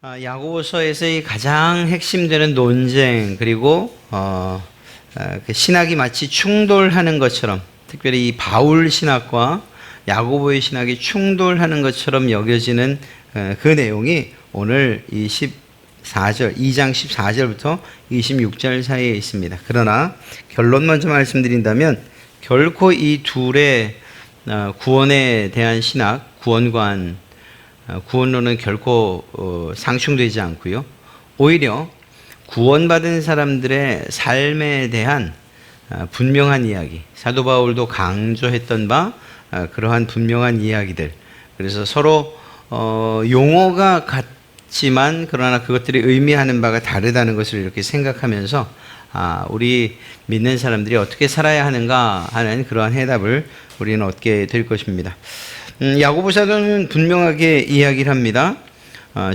야고보서에서의 가장 핵심되는 논쟁 그리고 그 신학이 마치 충돌하는 것처럼, 특별히 이 바울 신학과 야고보의 신학이 충돌하는 것처럼 여겨지는 그 내용이 오늘 이 14절, 2장 14절부터 26절 사이에 있습니다. 그러나 결론 먼저 말씀드린다면 결코 이 둘의 구원에 대한 신학, 구원론은 결코 상충되지 않고요. 오히려 구원받은 사람들의 삶에 대한 분명한 이야기, 사도 바울도 강조했던 바 그러한 분명한 이야기들. 그래서 서로 용어가 같지만 그러나 그것들이 의미하는 바가 다르다는 것을 이렇게 생각하면서 우리 믿는 사람들이 어떻게 살아야 하는가 하는 그러한 해답을 우리는 얻게 될 것입니다. 야고보 사도는 분명하게 이야기를 합니다.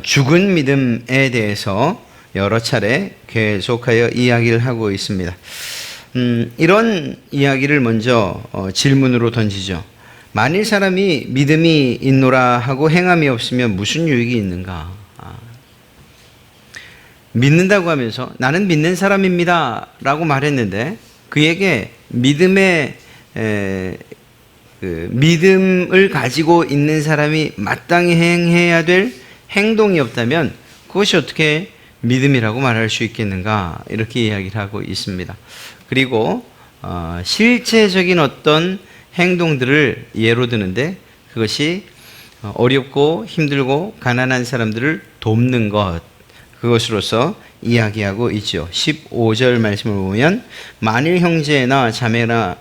죽은 믿음에 대해서 여러 차례 계속하여 이야기를 하고 있습니다. 이런 이야기를 먼저 질문으로 던지죠. 만일 사람이 믿음이 있노라 하고 행함이 없으면 무슨 유익이 있는가? 믿는다고 하면서 나는 믿는 사람입니다 라고 말했는데 그에게 믿음을 가지고 있는 사람이 마땅히 행해야 될 행동이 없다면 그것이 어떻게 믿음이라고 말할 수 있겠는가, 이렇게 이야기를 하고 있습니다. 그리고 실제적인 어떤 행동들을 예로 드는데 그것이 어렵고 힘들고 가난한 사람들을 돕는 것, 그것으로서 이야기하고 있죠. 15절 말씀을 보면 만일 형제나 자매가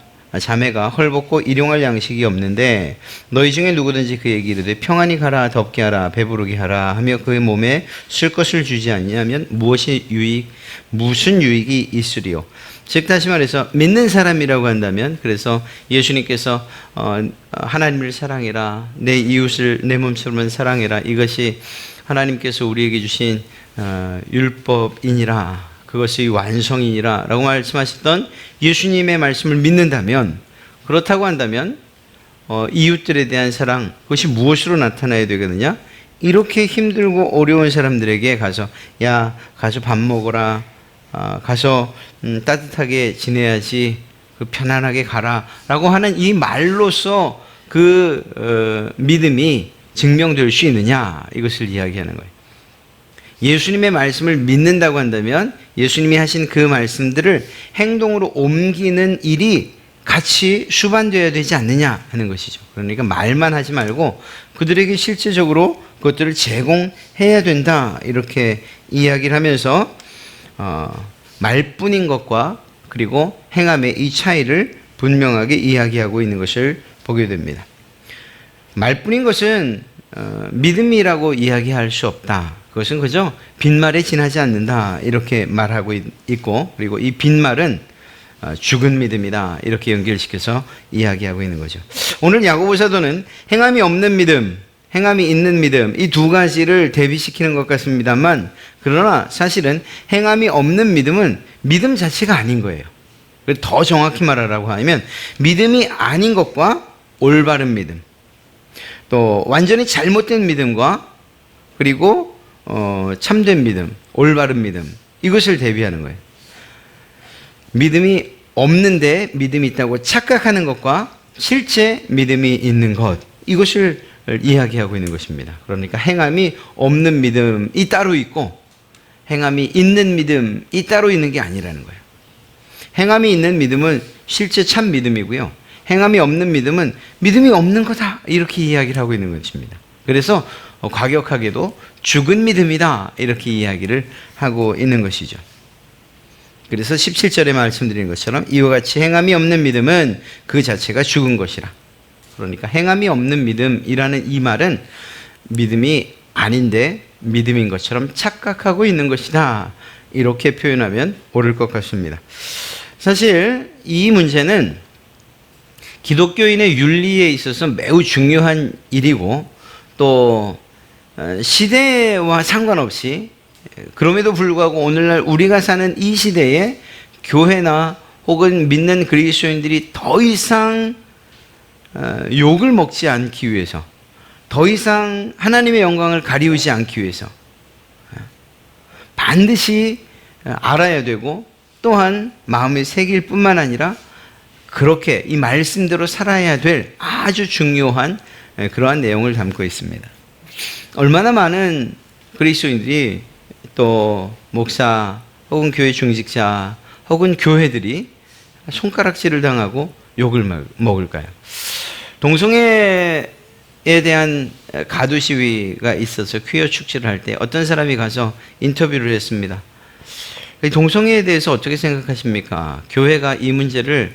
헐벗고 일용할 양식이 없는데 너희 중에 누구든지 그에게 이르되 평안히 가라, 덥게 하라, 배부르게 하라 하며 그의 몸에 쓸 것을 주지 않냐면 무슨 유익이 있으리요. 즉 다시 말해서 믿는 사람이라고 한다면, 그래서 예수님께서 하나님을 사랑해라, 내 이웃을 내 몸처럼 사랑해라, 이것이 하나님께서 우리에게 주신 율법이니라, 그것이 완성이니라 라고 말씀하셨던 예수님의 말씀을 믿는다면, 그렇다고 한다면 이웃들에 대한 사랑, 그것이 무엇으로 나타나야 되거든요. 이렇게 힘들고 어려운 사람들에게 가서 가서 밥 먹어라, 가서 따뜻하게 지내야지, 편안하게 가라 라고 하는 이 말로써 그 믿음이 증명될 수 있느냐, 이것을 이야기하는 거예요. 예수님의 말씀을 믿는다고 한다면 예수님이 하신 그 말씀들을 행동으로 옮기는 일이 같이 수반되어야 되지 않느냐 하는 것이죠. 그러니까 말만 하지 말고 그들에게 실제적으로 그것들을 제공해야 된다, 이렇게 이야기를 하면서 말뿐인 것과 그리고 행함의 이 차이를 분명하게 이야기하고 있는 것을 보게 됩니다. 말뿐인 것은 믿음이라고 이야기할 수 없다. 그것은 그저 빈말에 지나지 않는다, 이렇게 말하고 있고, 그리고 이 빈말은 죽은 믿음이다, 이렇게 연결시켜서 이야기하고 있는 거죠. 오늘 야고보 사도는 행함이 없는 믿음, 행함이 있는 믿음, 이 두 가지를 대비시키는 것 같습니다만, 그러나 사실은 행함이 없는 믿음은 믿음 자체가 아닌 거예요. 더 정확히 말하라고 하면 믿음이 아닌 것과 올바른 믿음, 또 완전히 잘못된 믿음과 그리고 참된 믿음, 올바른 믿음, 이것을 대비하는 거예요. 믿음이 없는데 믿음이 있다고 착각하는 것과 실제 믿음이 있는 것, 이것을 이야기하고 있는 것입니다. 그러니까 행함이 없는 믿음이 따로 있고 행함이 있는 믿음이 따로 있는 게 아니라는 거예요. 행함이 있는 믿음은 실제 참 믿음이고요, 행함이 없는 믿음은 믿음이 없는 거다, 이렇게 이야기를 하고 있는 것입니다. 그래서 과격하게도 죽은 믿음이다, 이렇게 이야기를 하고 있는 것이죠. 그래서 17절에 말씀드린 것처럼 이와 같이 행함이 없는 믿음은 그 자체가 죽은 것이라. 그러니까 행함이 없는 믿음이라는 이 말은 믿음이 아닌데 믿음인 것처럼 착각하고 있는 것이다, 이렇게 표현하면 옳을 것 같습니다. 사실 이 문제는 기독교인의 윤리에 있어서 매우 중요한 일이고, 또 시대와 상관없이, 그럼에도 불구하고 오늘날 우리가 사는 이 시대에 교회나 혹은 믿는 그리스도인들이 더 이상 욕을 먹지 않기 위해서, 더 이상 하나님의 영광을 가리우지 않기 위해서, 반드시 알아야 되고 또한 마음에 새길 뿐만 아니라 그렇게 이 말씀대로 살아야 될 아주 중요한 그러한 내용을 담고 있습니다. 얼마나 많은 그리스도인들이 또 목사 혹은 교회 중직자 혹은 교회들이 손가락질을 당하고 욕을 먹을까요? 동성애에 대한 가두 시위가 있어서 퀴어 축제를 할 때 어떤 사람이 가서 인터뷰를 했습니다. 동성애에 대해서 어떻게 생각하십니까? 교회가 이 문제를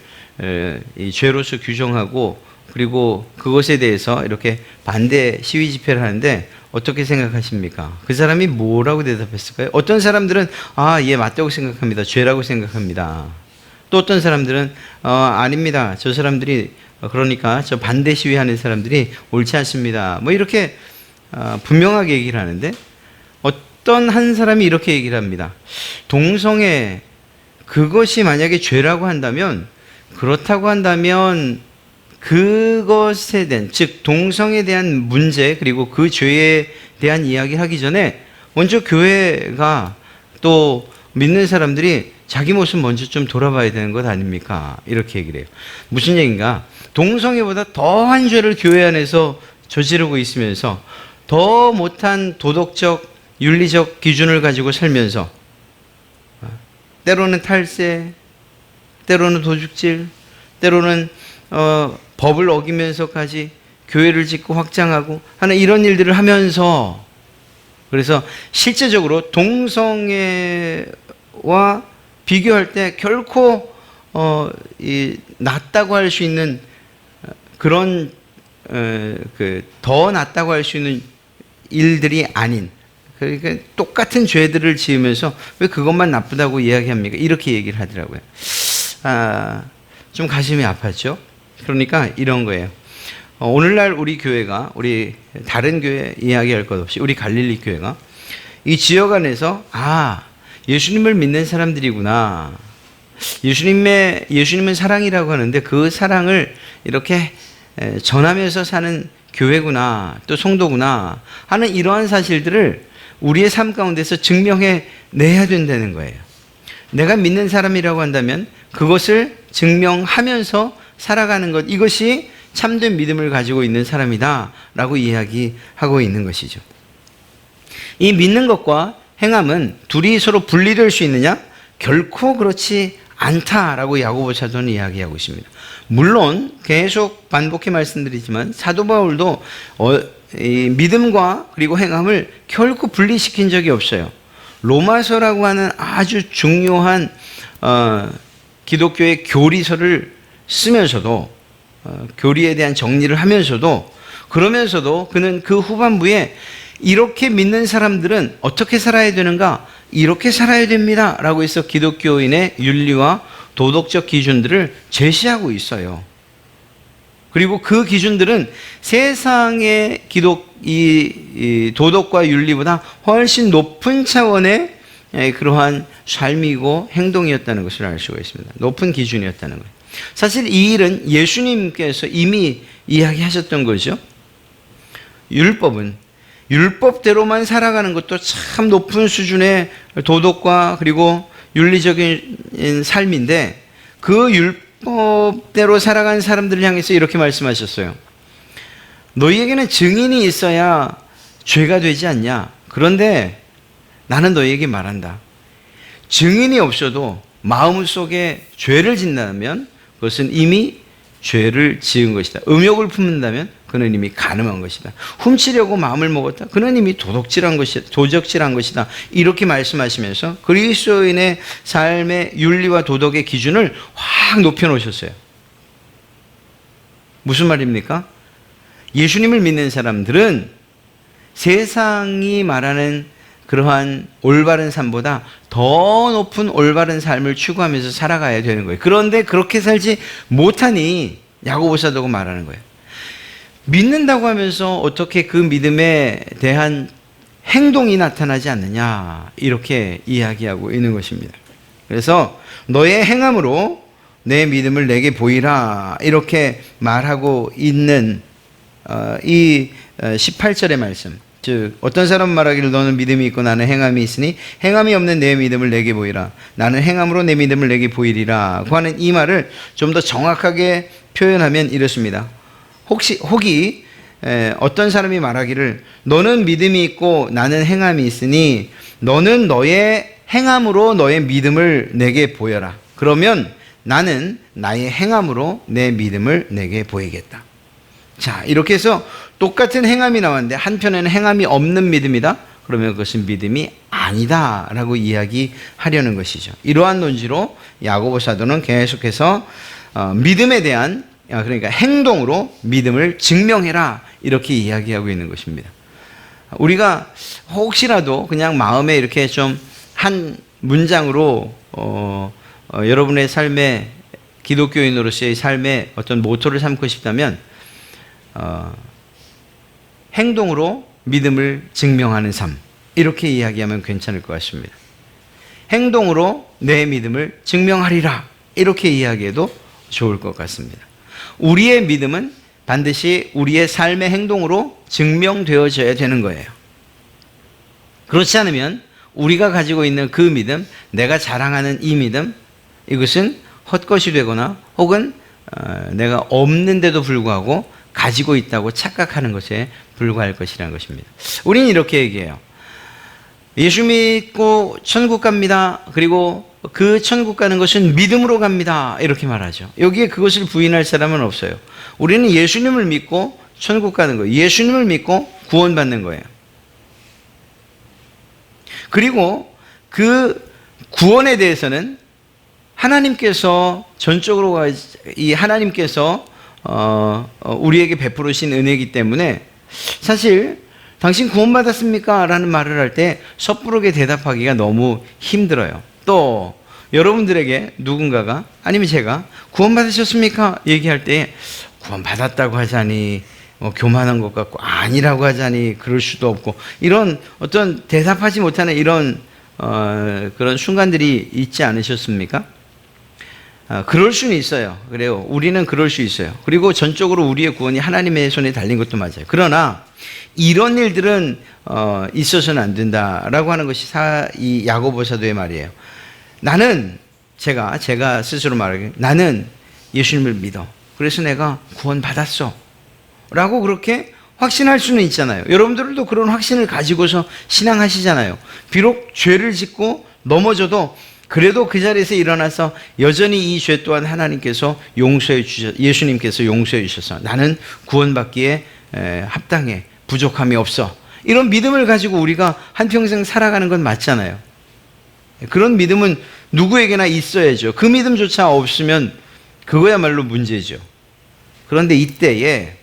이 죄로서 규정하고 그리고 그것에 대해서 이렇게 반대 시위 집회를 하는데 어떻게 생각하십니까? 그 사람이 뭐라고 대답했을까요? 어떤 사람들은 예, 맞다고 생각합니다. 죄라고 생각합니다. 또 어떤 사람들은 아닙니다. 저 사람들이 그러니까 저 반대 시위하는 사람들이 옳지 않습니다. 뭐 이렇게 분명하게 얘기를 하는데 어떤 한 사람이 이렇게 얘기를 합니다. 동성애 그것이 만약에 죄라고 한다면 그렇다고 한다면 그것에 대한 즉 동성에 대한 문제 그리고 그 죄에 대한 이야기를 하기 전에 먼저 교회가 또 믿는 사람들이 자기 모습 먼저 좀 돌아봐야 되는 것 아닙니까? 이렇게 얘기를 해요. 무슨 얘기인가? 동성애보다 더한 죄를 교회 안에서 저지르고 있으면서 더 못한 도덕적 윤리적 기준을 가지고 살면서 때로는 탈세, 때로는 도둑질, 때로는 법을 어기면서까지 교회를 짓고 확장하고 하는 이런 일들을 하면서 그래서 실제적으로 동성애와 비교할 때 결코 낫다고 할 수 있는 그런 더 낫다고 할 수 있는 일들이 아닌 그러니까 똑같은 죄들을 지으면서 왜 그것만 나쁘다고 이야기합니까? 이렇게 얘기를 하더라고요. 좀 가슴이 아팠죠. 그러니까 이런 거예요. 오늘날 우리 교회가 우리 다른 교회 이야기할 것 없이 우리 갈릴리 교회가 이 지역 안에서 예수님을 믿는 사람들이구나. 예수님은 사랑이라고 하는데 그 사랑을 이렇게 전하면서 사는 교회구나, 또 성도구나 하는 이러한 사실들을 우리의 삶 가운데서 증명해 내야 된다는 거예요. 내가 믿는 사람이라고 한다면 그것을 증명하면서 살아가는 것, 이것이 참된 믿음을 가지고 있는 사람이다 라고 이야기하고 있는 것이죠. 이 믿는 것과 행함은 둘이 서로 분리될 수 있느냐? 결코 그렇지 않다라고 야고보 사도는 이야기하고 있습니다. 물론 계속 반복해 말씀드리지만 사도 바울도 이 믿음과 그리고 행함을 결코 분리시킨 적이 없어요. 로마서라고 하는 아주 중요한 기독교의 교리서를 쓰면서도 교리에 대한 정리를 하면서도 그러면서도 그는 그 후반부에 이렇게 믿는 사람들은 어떻게 살아야 되는가? 이렇게 살아야 됩니다 라고 해서 기독교인의 윤리와 도덕적 기준들을 제시하고 있어요. 그리고 그 기준들은 세상의 이 도덕과 윤리보다 훨씬 높은 차원의 그러한 삶이고 행동이었다는 것을 알 수가 있습니다. 높은 기준이었다는 거예요. 사실 이 일은 예수님께서 이미 이야기하셨던 거죠. 율법은 율법대로만 살아가는 것도 참 높은 수준의 도덕과 그리고 윤리적인 삶인데 그 율법대로 살아가는 사람들을 향해서 이렇게 말씀하셨어요. 너희에게는 증인이 있어야 죄가 되지 않냐? 그런데 나는 너희에게 말한다. 증인이 없어도 마음속에 죄를 짓는다면 그것은 이미 죄를 지은 것이다. 음욕을 품는다면 그는 이미 간음한 것이다. 훔치려고 마음을 먹었다. 그는 이미 도덕질한 것이다. 이렇게 말씀하시면서 그리스도인의 삶의 윤리와 도덕의 기준을 확 높여놓으셨어요. 무슨 말입니까? 예수님을 믿는 사람들은 세상이 말하는 그러한 올바른 삶보다 더 높은 올바른 삶을 추구하면서 살아가야 되는 거예요. 그런데 그렇게 살지 못하니 야고보 사도가 말하는 거예요. 믿는다고 하면서 어떻게 그 믿음에 대한 행동이 나타나지 않느냐 이렇게 이야기하고 있는 것입니다. 그래서 너의 행함으로 내 믿음을 내게 보이라 이렇게 말하고 있는 이 18절의 말씀 즉 어떤 사람은 말하기를 너는 믿음이 있고 나는 행함이 있으니 행함이 없는 내 믿음을 내게 보이라. 나는 행함으로 내 믿음을 내게 보이리라고 하는 이 말을 좀 더 정확하게 표현하면 이렇습니다. 혹이 어떤 사람이 말하기를 너는 믿음이 있고 나는 행함이 있으니 너는 너의 행함으로 너의 믿음을 내게 보여라. 그러면 나는 나의 행함으로 내 믿음을 내게 보이겠다. 자, 이렇게 해서 똑같은 행함이 나왔는데 한편에는 행함이 없는 믿음이다. 그러면 그것은 믿음이 아니다라고 이야기하려는 것이죠. 이러한 논지로 야고보 사도는 계속해서 믿음에 대한, 그러니까 행동으로 믿음을 증명해라, 이렇게 이야기하고 있는 것입니다. 우리가 혹시라도 그냥 마음에 이렇게 좀 한 문장으로 여러분의 삶의, 기독교인으로서의 삶의 어떤 모토를 삼고 싶다면 행동으로 믿음을 증명하는 삶, 이렇게 이야기하면 괜찮을 것 같습니다. 행동으로 내 믿음을 증명하리라, 이렇게 이야기해도 좋을 것 같습니다. 우리의 믿음은 반드시 우리의 삶의 행동으로 증명되어져야 되는 거예요. 그렇지 않으면 우리가 가지고 있는 그 믿음, 내가 자랑하는 이 믿음, 이것은 헛것이 되거나 혹은 내가 없는데도 불구하고 가지고 있다고 착각하는 것에 불과할 것이라는 것입니다. 우리는 이렇게 얘기해요. 예수 믿고 천국 갑니다. 그리고 그 천국 가는 것은 믿음으로 갑니다. 이렇게 말하죠. 여기에 그것을 부인할 사람은 없어요. 우리는 예수님을 믿고 천국 가는 거예요. 예수님을 믿고 구원받는 거예요. 그리고 그 구원에 대해서는 하나님께서 전적으로 이 하나님께서 우리에게 베풀으신 은혜이기 때문에 사실 당신 구원받았습니까? 라는 말을 할 때 섣부르게 대답하기가 너무 힘들어요. 또 여러분들에게 누군가가 아니면 제가 구원받으셨습니까? 얘기할 때 구원받았다고 하자니 교만한 것 같고 아니라고 하자니 그럴 수도 없고 이런 어떤 대답하지 못하는 이런 그런 순간들이 있지 않으셨습니까? 그럴 수는 있어요. 그래요. 우리는 그럴 수 있어요. 그리고 전적으로 우리의 구원이 하나님의 손에 달린 것도 맞아요. 그러나 이런 일들은 있어서는 안 된다라고 하는 것이 이 야고보 사도의 말이에요. 나는 제가 스스로 말하기를 나는 예수님을 믿어. 그래서 내가 구원받았어. 라고 그렇게 확신할 수는 있잖아요. 여러분들도 그런 확신을 가지고서 신앙하시잖아요. 비록 죄를 짓고 넘어져도 그래도 그 자리에서 일어나서 여전히 이 죄 또한 하나님께서 예수님께서 용서해 주셔서 나는 구원받기에 합당해. 부족함이 없어. 이런 믿음을 가지고 우리가 한평생 살아가는 건 맞잖아요. 그런 믿음은 누구에게나 있어야죠. 그 믿음조차 없으면 그거야말로 문제죠. 그런데 이때에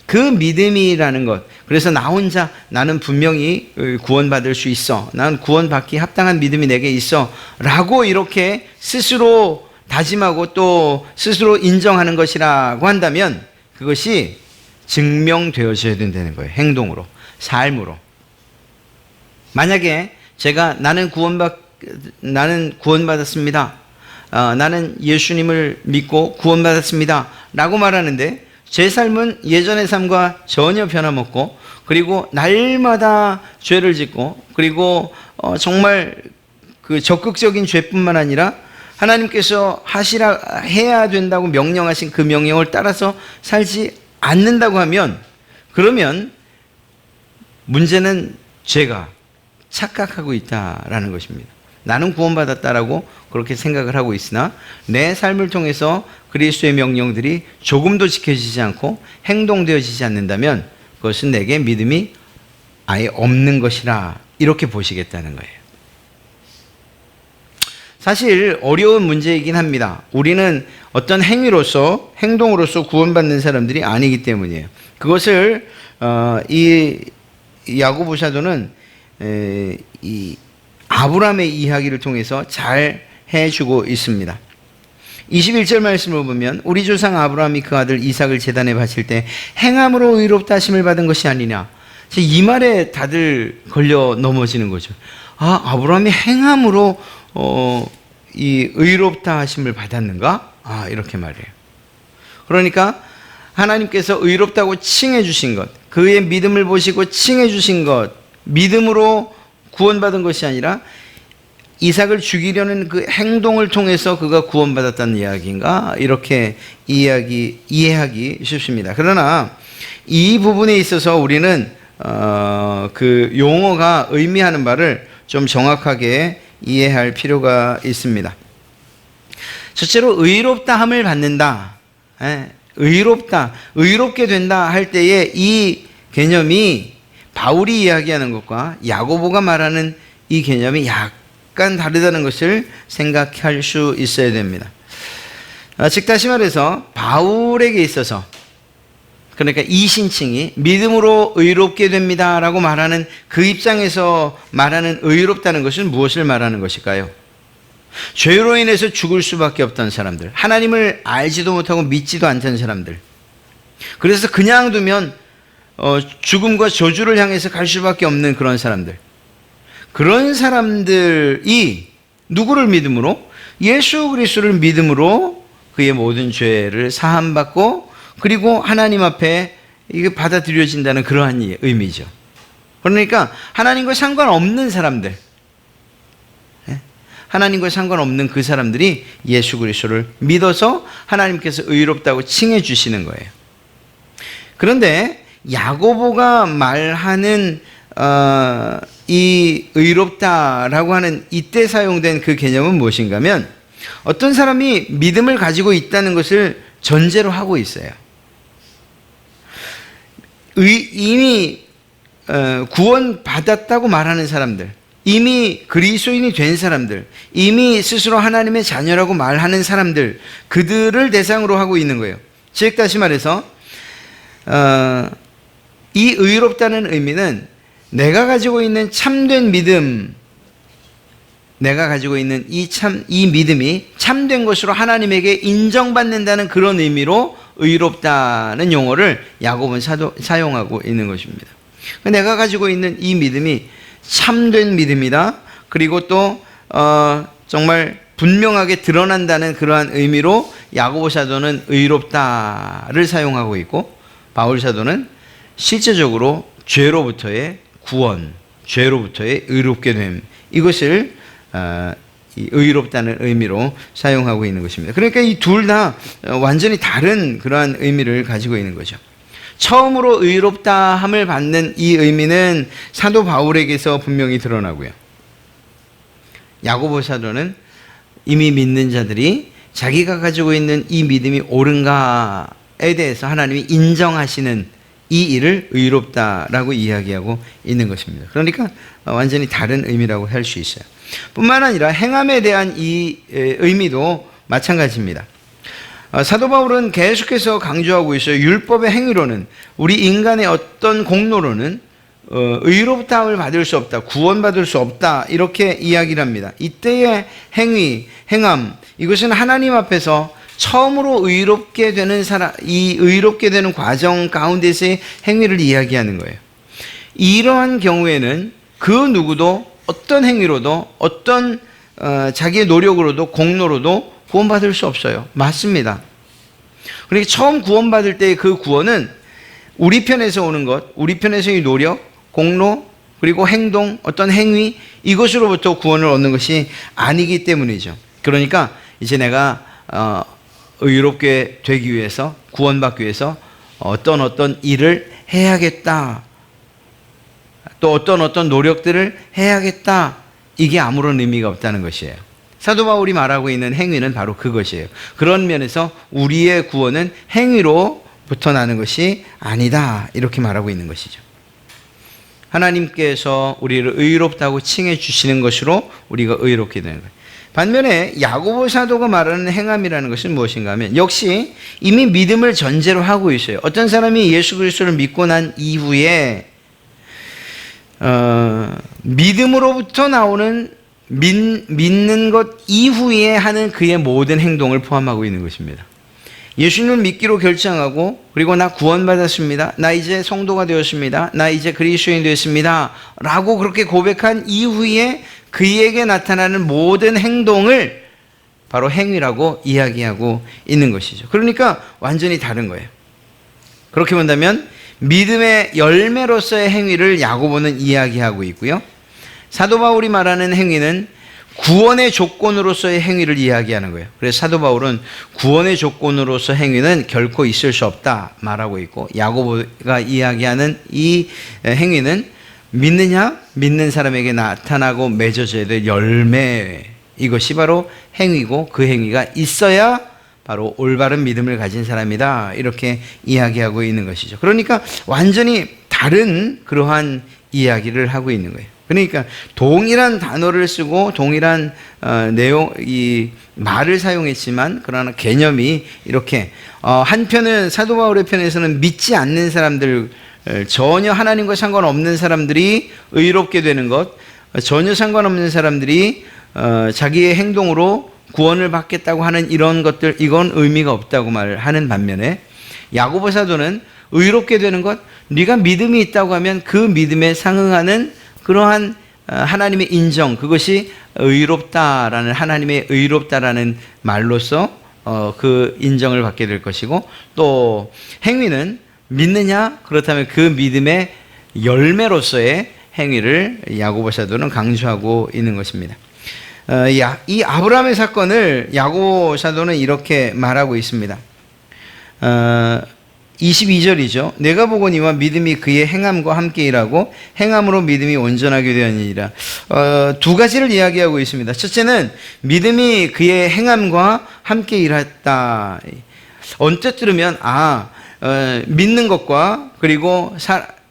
그 믿음이라는 것, 그래서 나 혼자 나는 분명히 구원받을 수 있어. 난 구원받기 합당한 믿음이 내게 있어. 라고 이렇게 스스로 다짐하고 또 스스로 인정하는 것이라고 한다면 그것이 증명되어져야 된다는 거예요. 행동으로, 삶으로. 만약에 제가 나는 구원받았습니다. 나는 예수님을 믿고 구원받았습니다. 라고 말하는데 제 삶은 예전의 삶과 전혀 변함없고 그리고 날마다 죄를 짓고 그리고 정말 그 적극적인 죄뿐만 아니라 하나님께서 해야 된다고 명령하신 그 명령을 따라서 살지 않는다고 하면 그러면 문제는 제가 착각하고 있다라는 것입니다. 나는 구원받았다라고 그렇게 생각을 하고 있으나 내 삶을 통해서 그리스도의 명령들이 조금도 지켜지지 않고 행동되어지지 않는다면 그것은 내게 믿음이 아예 없는 것이라 이렇게 보시겠다는 거예요. 사실 어려운 문제이긴 합니다. 우리는 어떤 행동으로서 구원받는 사람들이 아니기 때문이에요. 그것을 이 야고보 사도는 이 아브라함의 이야기를 통해서 잘 해주고 있습니다. 21절 말씀을 보면 우리 조상 아브라함이 그 아들 이삭을 제단에 바칠 때 행함으로 의롭다 하심을 받은 것이 아니냐. 이 말에 다들 걸려 넘어지는 거죠. 아브라함이 행함으로 이 의롭다 하심을 받았는가? 이렇게 말해요. 그러니까 하나님께서 의롭다고 칭해 주신 것, 그의 믿음을 보시고 칭해 주신 것, 믿음으로 구원받은 것이 아니라 이삭을 죽이려는 그 행동을 통해서 그가 구원받았다는 이야기인가? 이렇게 이해하기 쉽습니다. 그러나 이 부분에 있어서 우리는 그 용어가 의미하는 바를 좀 정확하게 이해할 필요가 있습니다. 첫째로 의롭다함을 받는다. 의롭게 된다 할 때에 이 개념이 바울이 이야기하는 것과 야고보가 말하는 이 개념이 약간 다르다는 것을 생각할 수 있어야 됩니다. 즉 다시 말해서 바울에게 있어서, 그러니까 이 신칭이 믿음으로 의롭게 됩니다 라고 말하는 그 입장에서 말하는 의롭다는 것은 무엇을 말하는 것일까요? 죄로 인해서 죽을 수밖에 없던 사람들, 하나님을 알지도 못하고 믿지도 않던 사람들, 그래서 그냥 두면 죽음과 저주를 향해서 갈 수밖에 없는 그런 사람들, 그런 사람들이 누구를 믿음으로? 예수 그리스도를 믿음으로 그의 모든 죄를 사함받고 그리고 하나님 앞에 이게 받아들여진다는 그러한 의미죠. 그러니까 하나님과 상관없는 사람들, 하나님과 상관없는 그 사람들이 예수 그리스도를 믿어서 하나님께서 의롭다고 칭해 주시는 거예요. 그런데 야고보가 말하는 이 의롭다라고 하는 이때 사용된 그 개념은 무엇인가 하면 어떤 사람이 믿음을 가지고 있다는 것을 전제로 하고 있어요. 이미 구원받았다고 말하는 사람들, 이미 그리스도인이 된 사람들, 이미 스스로 하나님의 자녀라고 말하는 사람들, 그들을 대상으로 하고 있는 거예요. 즉 다시 말해서 이 의롭다는 의미는 내가 가지고 있는 참된 믿음, 내가 가지고 있는 이 믿음이 참된 것으로 하나님에게 인정받는다는 그런 의미로 의롭다는 용어를 야고보는 사용하고 있는 것입니다. 내가 가지고 있는 이 믿음이 참된 믿음이다. 그리고 또 정말 분명하게 드러난다는 그러한 의미로 야고보 사도는 의롭다를 사용하고 있고, 바울 사도는 실제적으로 죄로부터의 구원, 죄로부터의 의롭게 됨, 이것을 이 의롭다는 의미로 사용하고 있는 것입니다. 그러니까 이 둘 다 완전히 다른 그러한 의미를 가지고 있는 거죠. 처음으로 의롭다함을 받는 이 의미는 사도 바울에게서 분명히 드러나고요. 야고보 사도는 이미 믿는 자들이 자기가 가지고 있는 이 믿음이 옳은가에 대해서 하나님이 인정하시는 이 일을 의롭다라고 이야기하고 있는 것입니다. 그러니까 완전히 다른 의미라고 할 수 있어요. 뿐만 아니라 행함에 대한 이 의미도 마찬가지입니다. 사도 바울은 계속해서 강조하고 있어요. 율법의 행위로는, 우리 인간의 어떤 공로로는 의롭다함을 받을 수 없다, 구원받을 수 없다, 이렇게 이야기를 합니다. 이때의 행함, 이것은 하나님 앞에서 처음으로 의롭게 되는 이 의롭게 되는 과정 가운데서의 행위를 이야기하는 거예요. 이러한 경우에는 그 누구도 어떤 행위로도 어떤 자기의 노력으로도 공로로도 구원받을 수 없어요. 맞습니다. 그러니까 처음 구원받을 때의 그 구원은 우리 편에서 오는 것, 우리 편에서의 노력, 공로, 그리고 행동, 어떤 행위, 이것으로부터 구원을 얻는 것이 아니기 때문이죠. 그러니까 이제 내가 의롭게 되기 위해서, 구원받기 위해서 어떤 일을 해야겠다, 또 어떤 노력들을 해야겠다, 이게 아무런 의미가 없다는 것이에요. 사도 바울이 말하고 있는 행위는 바로 그것이에요. 그런 면에서 우리의 구원은 행위로부터 나는 것이 아니다, 이렇게 말하고 있는 것이죠. 하나님께서 우리를 의롭다고 칭해 주시는 것으로 우리가 의롭게 되는 거예요. 반면에 야고보 사도가 말하는 행함이라는 것은 무엇인가 하면 역시 이미 믿음을 전제로 하고 있어요. 어떤 사람이 예수 그리스도를 믿고 난 이후에 믿음으로부터 나오는 믿는 것 이후에 하는 그의 모든 행동을 포함하고 있는 것입니다. 예수님을 믿기로 결정하고, 그리고 나 구원받았습니다, 나 이제 성도가 되었습니다, 나 이제 그리스도인이 되었습니다 라고 그렇게 고백한 이후에 그에게 나타나는 모든 행동을 바로 행위라고 이야기하고 있는 것이죠. 그러니까 완전히 다른 거예요. 그렇게 본다면 믿음의 열매로서의 행위를 야고보는 이야기하고 있고요. 사도 바울이 말하는 행위는 구원의 조건으로서의 행위를 이야기하는 거예요. 그래서 사도 바울은 구원의 조건으로서 행위는 결코 있을 수 없다 말하고 있고, 야고보가 이야기하는 이 행위는 믿느냐? 믿는 사람에게 나타나고 맺어져야 될 열매, 이것이 바로 행위고, 그 행위가 있어야 바로 올바른 믿음을 가진 사람이다, 이렇게 이야기하고 있는 것이죠. 그러니까 완전히 다른 그러한 이야기를 하고 있는 거예요. 그러니까 동일한 단어를 쓰고 동일한 이 말을 사용했지만, 그러나 개념이 이렇게 한편은 사도 바울의 편에서는 믿지 않는 사람들, 전혀 하나님과 상관없는 사람들이 의롭게 되는 것, 전혀 상관없는 사람들이 자기의 행동으로 구원을 받겠다고 하는 이런 것들, 이건 의미가 없다고 말하는 반면에, 야고보 사도는 의롭게 되는 것, 네가 믿음이 있다고 하면 그 믿음에 상응하는 그러한 하나님의 인정, 그것이 의롭다라는, 하나님의 의롭다라는 말로서 그 인정을 받게 될 것이고, 또 행위는 믿느냐? 그렇다면 그 믿음의 열매로서의 행위를 야고보 사도는 강조하고 있는 것입니다. 이 아브라함의 사건을 야고보 사도는 이렇게 말하고 있습니다. 22절이죠. 내가 보거니와 믿음이 그의 행함과 함께 일하고 행함으로 믿음이 온전하게 되었느니라. 두 가지를 이야기하고 있습니다. 첫째는 믿음이 그의 행함과 함께 일했다. 언뜻 들으면 믿는 것과 그리고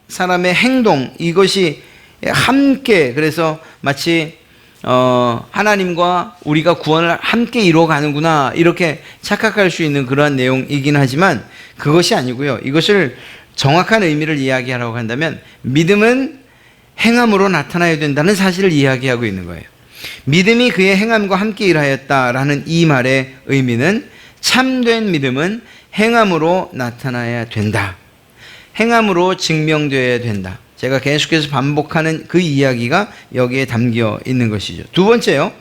사람의 행동, 이것이 함께, 그래서 마치 하나님과 우리가 구원을 함께 이루어가는구나, 이렇게 착각할 수 있는 그러한 내용이긴 하지만 그것이 아니고요. 이것을 정확한 의미를 이야기하라고 한다면 믿음은 행함으로 나타나야 된다는 사실을 이야기하고 있는 거예요. 믿음이 그의 행함과 함께 일하였다라는 이 말의 의미는 참된 믿음은 행함으로 나타나야 된다. 행함으로 증명되어야 된다. 제가 계속해서 반복하는 그 이야기가 여기에 담겨 있는 것이죠. 두 번째요.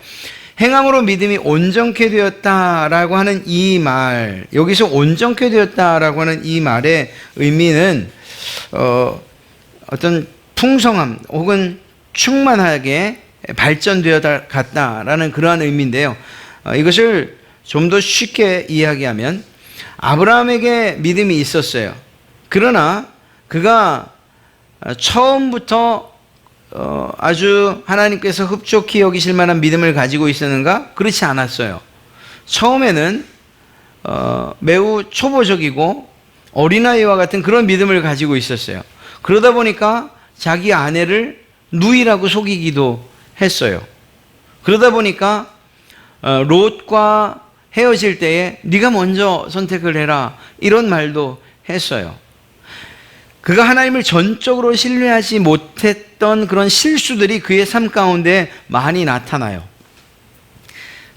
행함으로 믿음이 온전케 되었다라고 하는 이 말, 여기서 온전케 되었다라고 하는 이 말의 의미는 어떤 풍성함 혹은 충만하게 발전되어 갔다라는 그러한 의미인데요. 이것을 좀 더 쉽게 이야기하면, 아브라함에게 믿음이 있었어요. 그러나 그가 처음부터 아주 하나님께서 흡족히 여기실 만한 믿음을 가지고 있었는가? 그렇지 않았어요. 처음에는 매우 초보적이고 어린아이와 같은 그런 믿음을 가지고 있었어요. 그러다 보니까 자기 아내를 누이라고 속이기도 했어요. 그러다 보니까 롯과 헤어질 때에 네가 먼저 선택을 해라, 이런 말도 했어요. 그가 하나님을 전적으로 신뢰하지 못했던 그런 실수들이 그의 삶 가운데 많이 나타나요.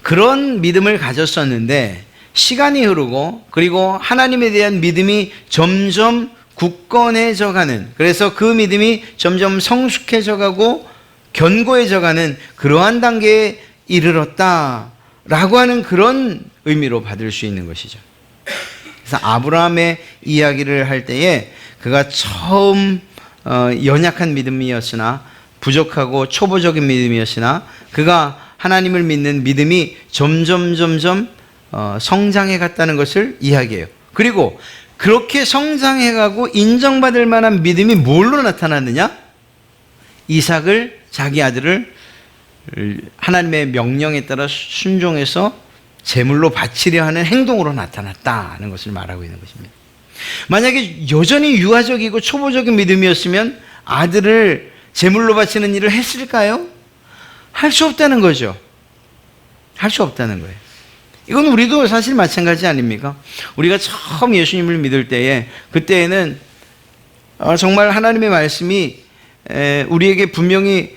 그런 믿음을 가졌었는데 시간이 흐르고, 그리고 하나님에 대한 믿음이 점점 굳건해져 가는, 그래서 그 믿음이 점점 성숙해져 가고 견고해져 가는 그러한 단계에 이르렀다라고 하는 그런 의미로 받을 수 있는 것이죠. 그래서 아브라함의 이야기를 할 때에 그가 처음 연약한 믿음이었으나, 부족하고 초보적인 믿음이었으나, 그가 하나님을 믿는 믿음이 점점 성장해 갔다는 것을 이야기해요. 그리고 그렇게 성장해 가고 인정받을 만한 믿음이 뭘로 나타났느냐? 이삭을, 자기 아들을 하나님의 명령에 따라 순종해서 제물로 바치려 하는 행동으로 나타났다는 것을 말하고 있는 것입니다. 만약에 여전히 유아적이고 초보적인 믿음이었으면 아들을 제물로 바치는 일을 했을까요? 할 수 없다는 거죠. 할 수 없다는 거예요. 이건 우리도 사실 마찬가지 아닙니까? 우리가 처음 예수님을 믿을 때에, 그때에는 정말 하나님의 말씀이 우리에게 분명히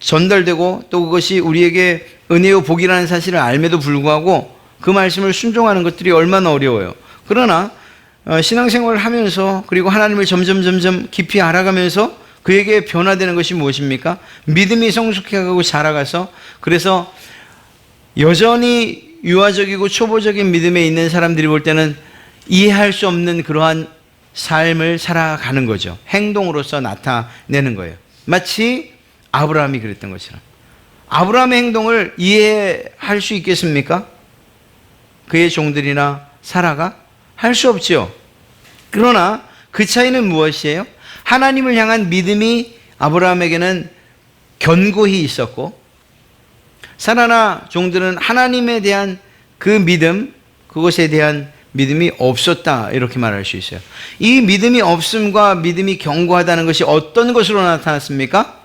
전달되고, 또 그것이 우리에게 은혜요 복이라는 사실을 알매도 불구하고 그 말씀을 순종하는 것들이 얼마나 어려워요. 그러나 신앙생활을 하면서, 그리고 하나님을 점점 깊이 알아가면서 그에게 변화되는 것이 무엇입니까? 믿음이 성숙해가고 자라가서, 그래서 여전히 유아적이고 초보적인 믿음에 있는 사람들이 볼 때는 이해할 수 없는 그러한 삶을 살아가는 거죠. 행동으로서 나타내는 거예요. 마치 아브라함이 그랬던 것처럼. 아브라함의 행동을 이해할 수 있겠습니까? 그의 종들이나 사라가 할 수 없지요. 그러나 그 차이는 무엇이에요? 하나님을 향한 믿음이 아브라함에게는 견고히 있었고, 사라나 종들은 하나님에 대한 그 믿음, 그것에 대한 믿음이 없었다, 이렇게 말할 수 있어요. 이 믿음이 없음과 믿음이 견고하다는 것이 어떤 것으로 나타났습니까?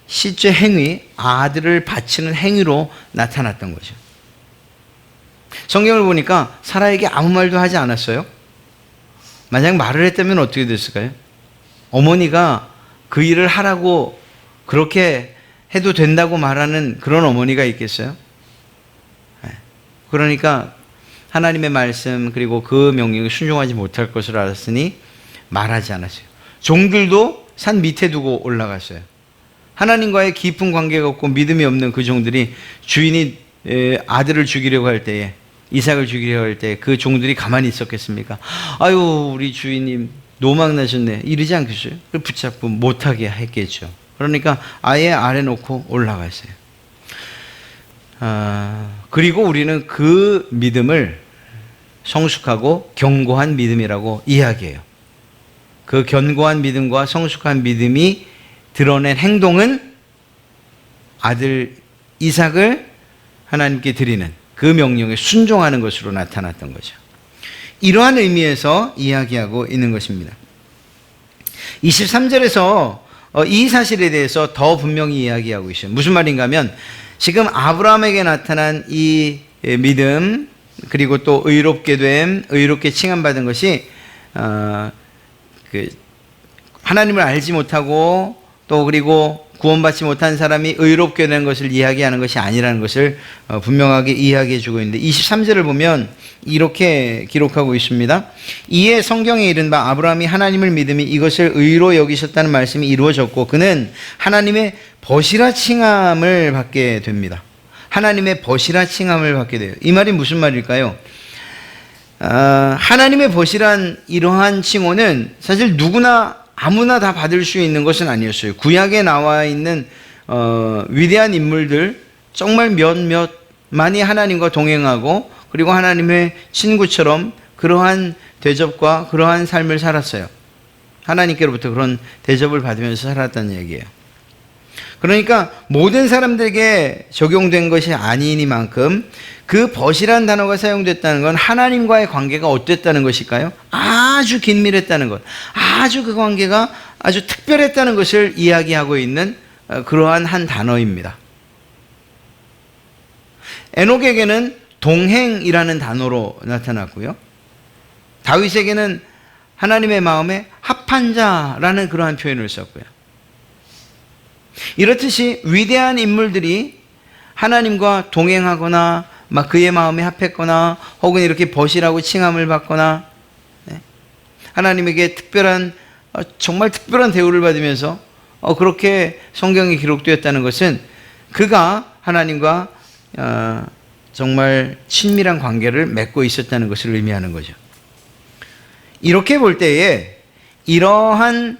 실제 행위, 아들을 바치는 행위로 나타났던 거죠. 성경을 보니까 사라에게 아무 말도 하지 않았어요. 만약 말을 했다면 어떻게 됐을까요? 어머니가 그 일을 하라고 그렇게 해도 된다고 말하는 그런 어머니가 있겠어요? 그러니까 하나님의 말씀 그리고 그 명령에 순종하지 못할 것을 알았으니 말하지 않았어요. 종들도 산 밑에 두고 올라갔어요. 하나님과의 깊은 관계가 없고 믿음이 없는 그 종들이 주인이 아들을 죽이려고 할 때에, 이삭을 죽이려고 할 때 그 종들이 가만히 있었겠습니까? 아유, 우리 주인님 노망나셨네, 이러지 않겠어요? 그걸 붙잡고 못하게 했겠죠. 그러니까 아예 아래 놓고 올라갔어요. 그리고 우리는 그 믿음을 성숙하고 견고한 믿음이라고 이야기해요. 그 견고한 믿음과 성숙한 믿음이 드러낸 행동은 아들 이삭을 하나님께 드리는 그 명령에 순종하는 것으로 나타났던 거죠. 이러한 의미에서 이야기하고 있는 것입니다. 23절에서 이 사실에 대해서 더 분명히 이야기하고 있어요. 무슨 말인가 하면 지금 아브라함에게 나타난 이 믿음, 그리고 또 의롭게 됨, 의롭게 칭함받은 것이 하나님을 알지 못하고 또 그리고 구원받지 못한 사람이 의롭게 된 것을 이야기하는 것이 아니라는 것을 분명하게 이야기해 주고 있는데, 23절을 보면 이렇게 기록하고 있습니다. 이에 성경에 이른 바 아브라함이 하나님을 믿음이 이것을 의로 여기셨다는 말씀이 이루어졌고 그는 하나님의 벗이라 칭함을 받게 됩니다. 하나님의 벗이라 칭함을 받게 돼요. 이 말이 무슨 말일까요? 하나님의 벗이란 이러한 칭호는 사실 누구나 아무나 다 받을 수 있는 것은 아니었어요. 구약에 나와 있는 위대한 인물들, 정말 몇몇만이 하나님과 동행하고 그리고 하나님의 친구처럼 그러한 대접과 그러한 삶을 살았어요. 하나님께로부터 그런 대접을 받으면서 살았다는 얘기예요. 그러니까 모든 사람들에게 적용된 것이 아니니만큼 그 벗이란 단어가 사용됐다는 건 하나님과의 관계가 어땠다는 것일까요? 아주 긴밀했다는 것, 아주 그 관계가 아주 특별했다는 것을 이야기하고 있는 그러한 한 단어입니다. 에녹에게는 동행이라는 단어로 나타났고요. 다윗에게는 하나님의 마음에 합한 자라는 그러한 표현을 썼고요. 이렇듯이 위대한 인물들이 하나님과 동행하거나 막 그의 마음에 합했거나 혹은 이렇게 벗이라고 칭함을 받거나 하나님에게 특별한 정말 특별한 대우를 받으면서 그렇게 성경에 기록되었다는 것은 그가 하나님과 정말 친밀한 관계를 맺고 있었다는 것을 의미하는 거죠. 이렇게 볼 때에 이러한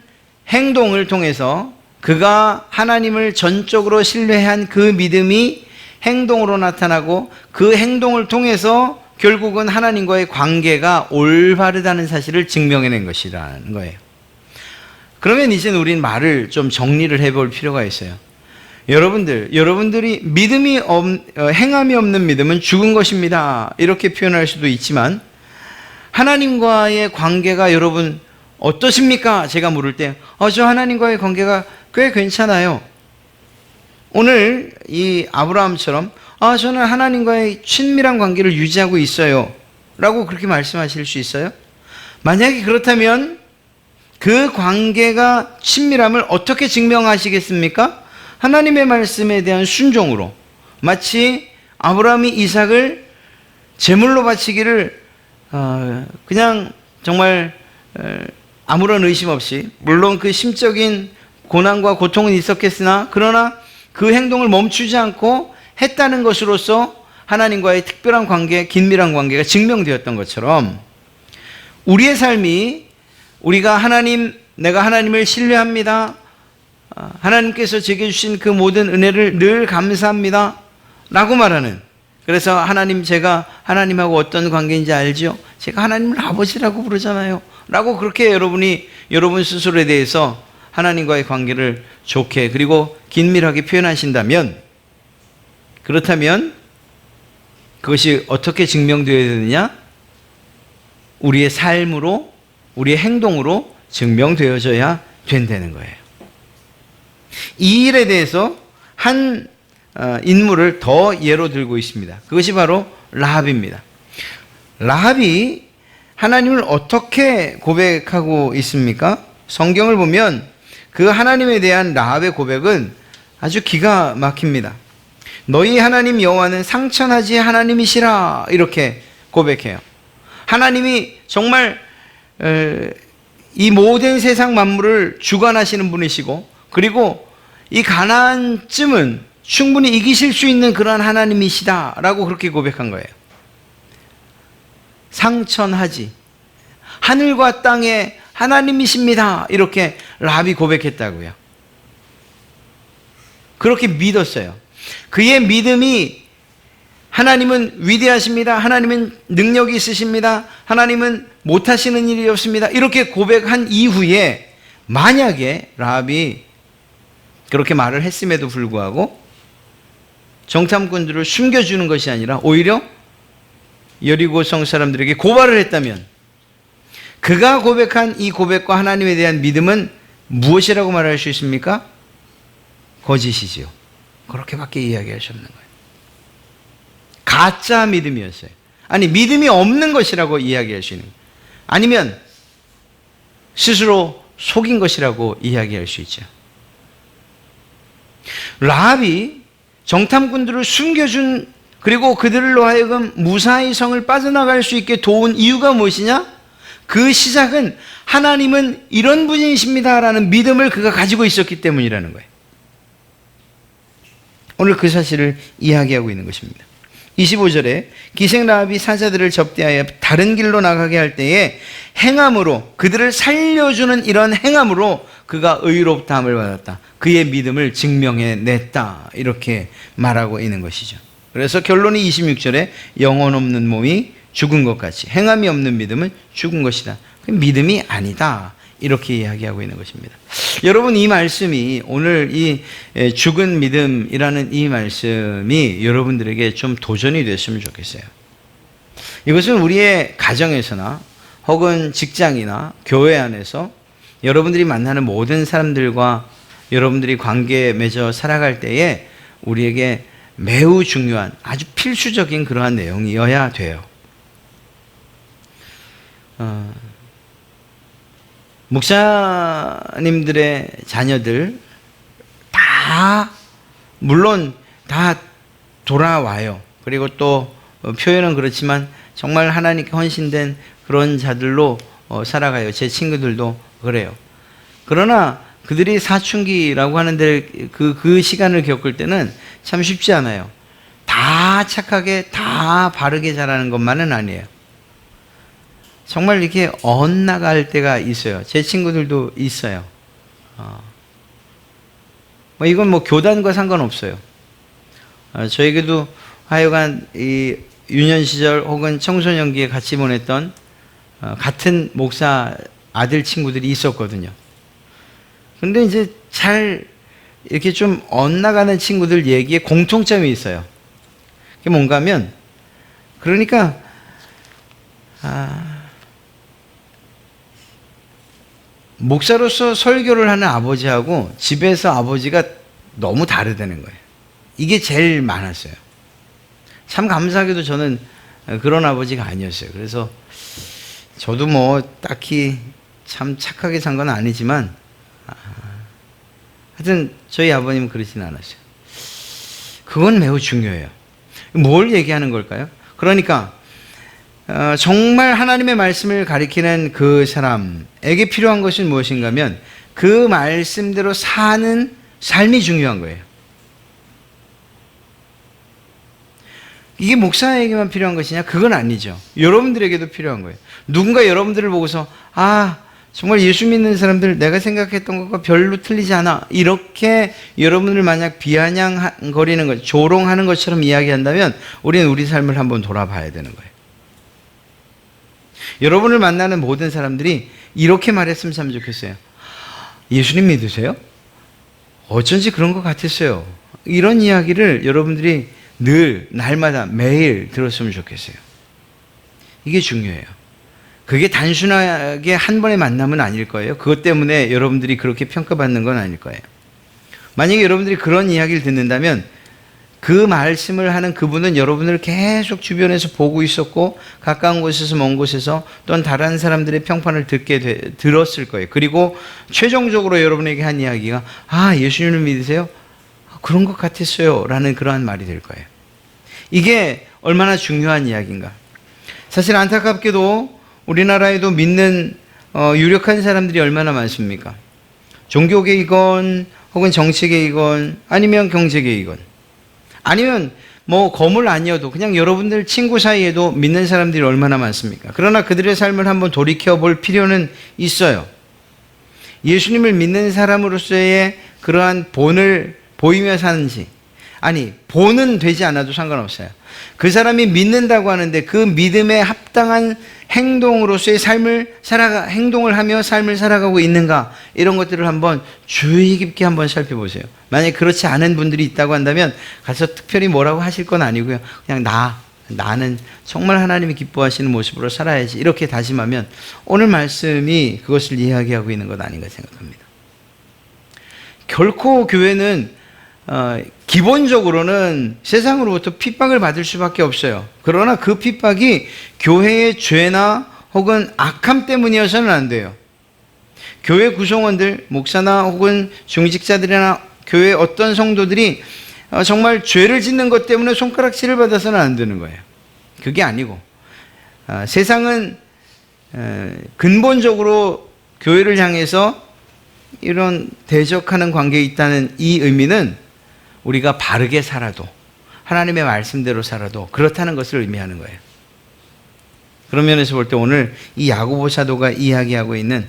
행동을 통해서 그가 하나님을 전적으로 신뢰한 그 믿음이 행동으로 나타나고 그 행동을 통해서 결국은 하나님과의 관계가 올바르다는 사실을 증명해낸 것이라는 거예요. 그러면 이제 우린 말을 좀 정리를 해볼 필요가 있어요. 여러분들이 행함이 없는 믿음은 죽은 것입니다, 이렇게 표현할 수도 있지만 하나님과의 관계가 여러분 어떠십니까? 제가 물을 때 저 하나님과의 관계가 꽤 괜찮아요. 오늘 이 아브라함처럼 저는 하나님과의 친밀한 관계를 유지하고 있어요 라고 그렇게 말씀하실 수 있어요? 만약에 그렇다면 그 관계가 친밀함을 어떻게 증명하시겠습니까? 하나님의 말씀에 대한 순종으로, 마치 아브라함이 이삭을 제물로 바치기를 그냥 정말 아무런 의심 없이, 물론 그 심적인 고난과 고통은 있었겠으나 그러나 그 행동을 멈추지 않고 했다는 것으로서 하나님과의 특별한 관계, 긴밀한 관계가 증명되었던 것처럼 우리의 삶이 우리가 내가 하나님을 신뢰합니다. 하나님께서 제게 주신 그 모든 은혜를 늘 감사합니다. 라고 말하는, 그래서 제가 하나님하고 어떤 관계인지 알죠? 제가 하나님을 아버지라고 부르잖아요. 라고 그렇게 여러분 스스로에 대해서 하나님과의 관계를 좋게 그리고 긴밀하게 표현하신다면, 그렇다면 그것이 어떻게 증명되어야 되느냐? 우리의 삶으로, 우리의 행동으로 증명되어져야 된다는 거예요. 이 일에 대해서 한 인물을 더 예로 들고 있습니다. 그것이 바로 라합입니다. 라합이 하나님을 어떻게 고백하고 있습니까? 성경을 보면 그 하나님에 대한 라합의 고백은 아주 기가 막힙니다. 너희 하나님 여호와는 상천하지 하나님이시라, 이렇게 고백해요. 하나님이 정말 이 모든 세상 만물을 주관하시는 분이시고, 그리고 이 가나안쯤은 충분히 이기실 수 있는 그러한 하나님이시다라고 그렇게 고백한 거예요. 상천하지, 하늘과 땅의 하나님이십니다, 이렇게 라합이 고백했다고요. 그렇게 믿었어요. 그의 믿음이 하나님은 위대하십니다, 하나님은 능력이 있으십니다, 하나님은 못하시는 일이 없습니다, 이렇게 고백한 이후에 만약에 라합이 그렇게 말을 했음에도 불구하고 정탐꾼들을 숨겨주는 것이 아니라 오히려 여리고성 사람들에게 고발을 했다면, 그가 고백한 이 고백과 하나님에 대한 믿음은 무엇이라고 말할 수 있습니까? 거짓이지요. 그렇게밖에 이야기할 수 없는 거예요. 가짜 믿음이었어요. 아니, 믿음이 없는 것이라고 이야기할 수 있는 거예요. 아니면 스스로 속인 것이라고 이야기할 수 있죠. 라합이 정탐꾼들을 숨겨준, 그리고 그들로 하여금 무사히 성을 빠져나갈 수 있게 도운 이유가 무엇이냐? 그 시작은 하나님은 이런 분이십니다라는 믿음을 그가 가지고 있었기 때문이라는 거예요. 오늘 그 사실을 이야기하고 있는 것입니다. 25절에 기생 라합이 사자들을 접대하여 다른 길로 나가게 할 때에 행함으로, 그들을 살려주는 이런 행함으로 그가 의롭다함을 받았다. 그의 믿음을 증명해냈다. 이렇게 말하고 있는 것이죠. 그래서 결론이 26절에 영혼 없는 몸이 죽은 것 같이 행함이 없는 믿음은 죽은 것이다. 믿음이 아니다. 이렇게 이야기하고 있는 것입니다. 여러분, 이 말씀이, 오늘 이 죽은 믿음이라는 이 말씀이 여러분들에게 좀 도전이 됐으면 좋겠어요. 이것은 우리의 가정에서나 혹은 직장이나 교회 안에서 여러분들이 만나는 모든 사람들과 여러분들이 관계에 맺어 살아갈 때에 우리에게 매우 중요한, 아주 필수적인 그러한 내용이어야 돼요. 목사님들의 자녀들 다, 물론 다 돌아와요. 그리고 또 표현은 그렇지만 정말 하나님께 헌신된 그런 자들로 살아가요. 제 친구들도 그래요. 그러나 그들이 사춘기라고 하는데 그 시간을 겪을 때는 참 쉽지 않아요. 다 착하게, 다 바르게 자라는 것만은 아니에요. 정말 이렇게 엇나갈 때가 있어요. 제 친구들도 있어요. 이건 교단과 상관없어요. 저에게도 하여간 이 유년 시절 혹은 청소년기에 같이 보냈던 같은 목사 아들 친구들이 있었거든요. 근데 이제 잘 이렇게 좀 엇나가는 친구들 얘기에 공통점이 있어요. 그게 뭔가 하면, 그러니까 목사로서 설교를 하는 아버지하고 집에서 아버지가 너무 다르다는 거예요. 이게 제일 많았어요. 참 감사하게도 저는 그런 아버지가 아니었어요. 그래서 저도 딱히 참 착하게 산 건 아니지만, 하여튼 저희 아버님은 그러지는 않았어요. 그건 매우 중요해요. 뭘 얘기하는 걸까요? 그러니까 정말 하나님의 말씀을 가리키는 그 사람에게 필요한 것은 무엇인가 하면 그 말씀대로 사는 삶이 중요한 거예요. 이게 목사에게만 필요한 것이냐? 그건 아니죠. 여러분들에게도 필요한 거예요. 누군가 여러분들을 보고서 정말 예수 믿는 사람들 내가 생각했던 것과 별로 틀리지 않아. 이렇게 여러분을 만약 비아냥거리는 것, 조롱하는 것처럼 이야기한다면 우리는 우리 삶을 한번 돌아봐야 되는 거예요. 여러분을 만나는 모든 사람들이 이렇게 말했으면 참 좋겠어요. 예수님 믿으세요? 어쩐지 그런 것 같았어요. 이런 이야기를 여러분들이 늘 날마다 매일 들었으면 좋겠어요. 이게 중요해요. 그게 단순하게 한 번의 만남은 아닐 거예요. 그것 때문에 여러분들이 그렇게 평가받는 건 아닐 거예요. 만약에 여러분들이 그런 이야기를 듣는다면 그 말씀을 하는 그분은 여러분을 계속 주변에서 보고 있었고 가까운 곳에서 먼 곳에서 또한 다른 사람들의 평판을 들었을 거예요. 그리고 최종적으로 여러분에게 한 이야기가 예수님을 믿으세요? 그런 것 같았어요 라는 그러한 말이 될 거예요. 이게 얼마나 중요한 이야기인가. 사실 안타깝게도 우리나라에도 믿는 유력한 사람들이 얼마나 많습니까? 종교계이건 혹은 정치계이건 아니면 경제계이건 아니면 거물 아니어도 그냥 여러분들 친구 사이에도 믿는 사람들이 얼마나 많습니까? 그러나 그들의 삶을 한번 돌이켜볼 필요는 있어요. 예수님을 믿는 사람으로서의 그러한 본을 보이며 사는지, 본은 되지 않아도 상관없어요. 그 사람이 믿는다고 하는데 그 믿음에 합당한 행동으로서의 행동을 하며 삶을 살아가고 있는가, 이런 것들을 한번 주의 깊게 한번 살펴보세요. 만약에 그렇지 않은 분들이 있다고 한다면 가서 특별히 뭐라고 하실 건 아니고요. 그냥 나는 정말 하나님이 기뻐하시는 모습으로 살아야지, 이렇게 다짐하면 오늘 말씀이 그것을 이야기하고 있는 것 아닌가 생각합니다. 결코 교회는 기본적으로는 세상으로부터 핍박을 받을 수밖에 없어요. 그러나 그 핍박이 교회의 죄나 혹은 악함 때문이어서는 안 돼요. 교회 구성원들, 목사나 혹은 중직자들이나 교회 어떤 성도들이 정말 죄를 짓는 것 때문에 손가락질을 받아서는 안 되는 거예요. 그게 아니고 세상은 근본적으로 교회를 향해서 이런 대적하는 관계에 있다는 이 의미는 우리가 바르게 살아도, 하나님의 말씀대로 살아도 그렇다는 것을 의미하는 거예요. 그런 면에서 볼 때 오늘 이 야고보 사도가 이야기하고 있는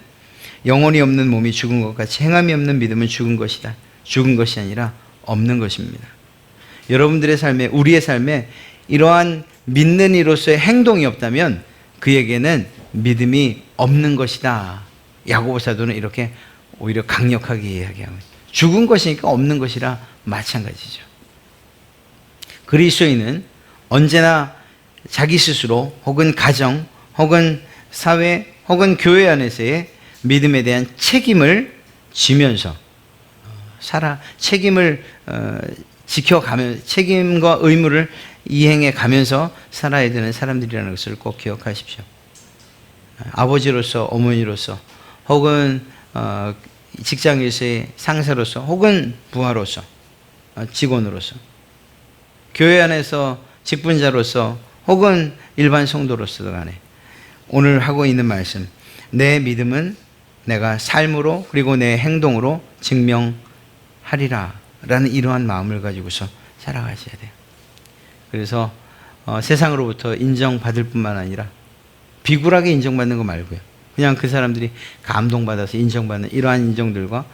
영혼이 없는 몸이 죽은 것 같이 행함이 없는 믿음은 죽은 것이다. 죽은 것이 아니라 없는 것입니다. 여러분들의 삶에, 우리의 삶에 이러한 믿는 이로서의 행동이 없다면 그에게는 믿음이 없는 것이다. 야고보 사도는 이렇게 오히려 강력하게 이야기하고 있습니다. 죽은 것이니까 없는 것이라 마찬가지죠. 그리스도인은 언제나 자기 스스로 혹은 가정 혹은 사회 혹은 교회 안에서의 믿음에 대한 책임을 지면서 책임을 지켜가면서 책임과 의무를 이행해 가면서 살아야 되는 사람들이라는 것을 꼭 기억하십시오. 아버지로서, 어머니로서 혹은 직장에서의 상사로서 혹은 부하로서, 직원으로서, 교회 안에서 직분자로서 혹은 일반 성도로서도 간에 오늘 하고 있는 말씀, 내 믿음은 내가 삶으로 그리고 내 행동으로 증명하리라 라는 이러한 마음을 가지고서 살아가셔야 돼요. 그래서 세상으로부터 인정받을 뿐만 아니라 비굴하게 인정받는 거 말고요, 그냥 그 사람들이 감동받아서 인정받는 이러한 인정들과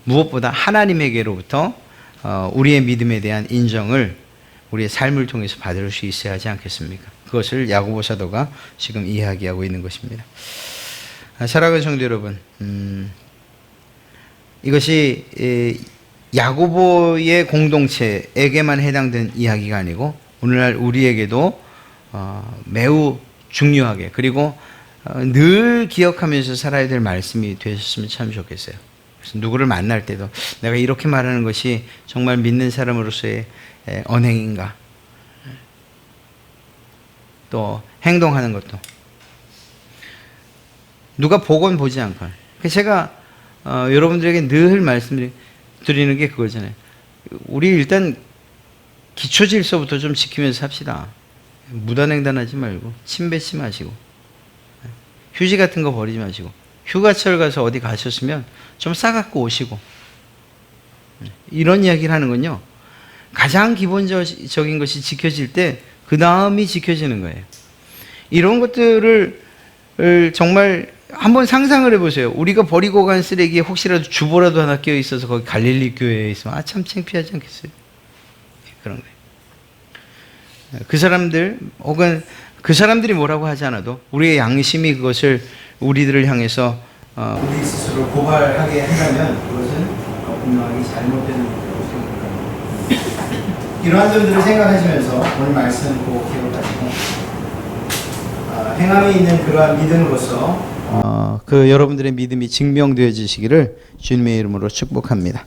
무엇보다 하나님에게로부터 우리의 믿음에 대한 인정을 우리의 삶을 통해서 받을 수 있어야 하지 않겠습니까? 그것을 야고보 사도가 지금 이야기하고 있는 것입니다. 사랑하는 성도 여러분, 이것이 야고보의 공동체에게만 해당된 이야기가 아니고 오늘날 우리에게도 매우 중요하게, 그리고 늘 기억하면서 살아야 될 말씀이 되셨으면 참 좋겠어요. 그래서 누구를 만날 때도 내가 이렇게 말하는 것이 정말 믿는 사람으로서의 언행인가, 또 행동하는 것도 누가 보건 보지 않건. 제가 여러분들에게 늘 말씀드리는 게 그거잖아요. 우리 일단 기초 질서부터 좀 지키면서 삽시다. 무단횡단하지 말고, 침 뱉지 마시고, 휴지 같은 거 버리지 마시고, 휴가철 가서 어디 가셨으면 좀 싸갖고 오시고, 이런 이야기를 하는 건요, 가장 기본적인 것이 지켜질 때 그 다음이 지켜지는 거예요. 이런 것들을 정말 한번 상상을 해보세요. 우리가 버리고 간 쓰레기에 혹시라도 주보라도 하나 끼어 있어서 거기 갈릴리 교회에 있으면 참 창피하지 않겠어요? 그런 거예요. 그 사람들 혹은 그 사람들이 뭐라고 하지 않아도 우리의 양심이 그것을 우리들을 향해서 우리 스스로 고발하게 한다면 그것은 분명하게 잘못된 일이라고 생각합니다. 이러한 점들을 생각하시면서 오늘 말씀 꼭 기억하시고 행함이 있는 그러한 믿음으로써 그 여러분들의 믿음이 증명되어지시기를 주님의 이름으로 축복합니다.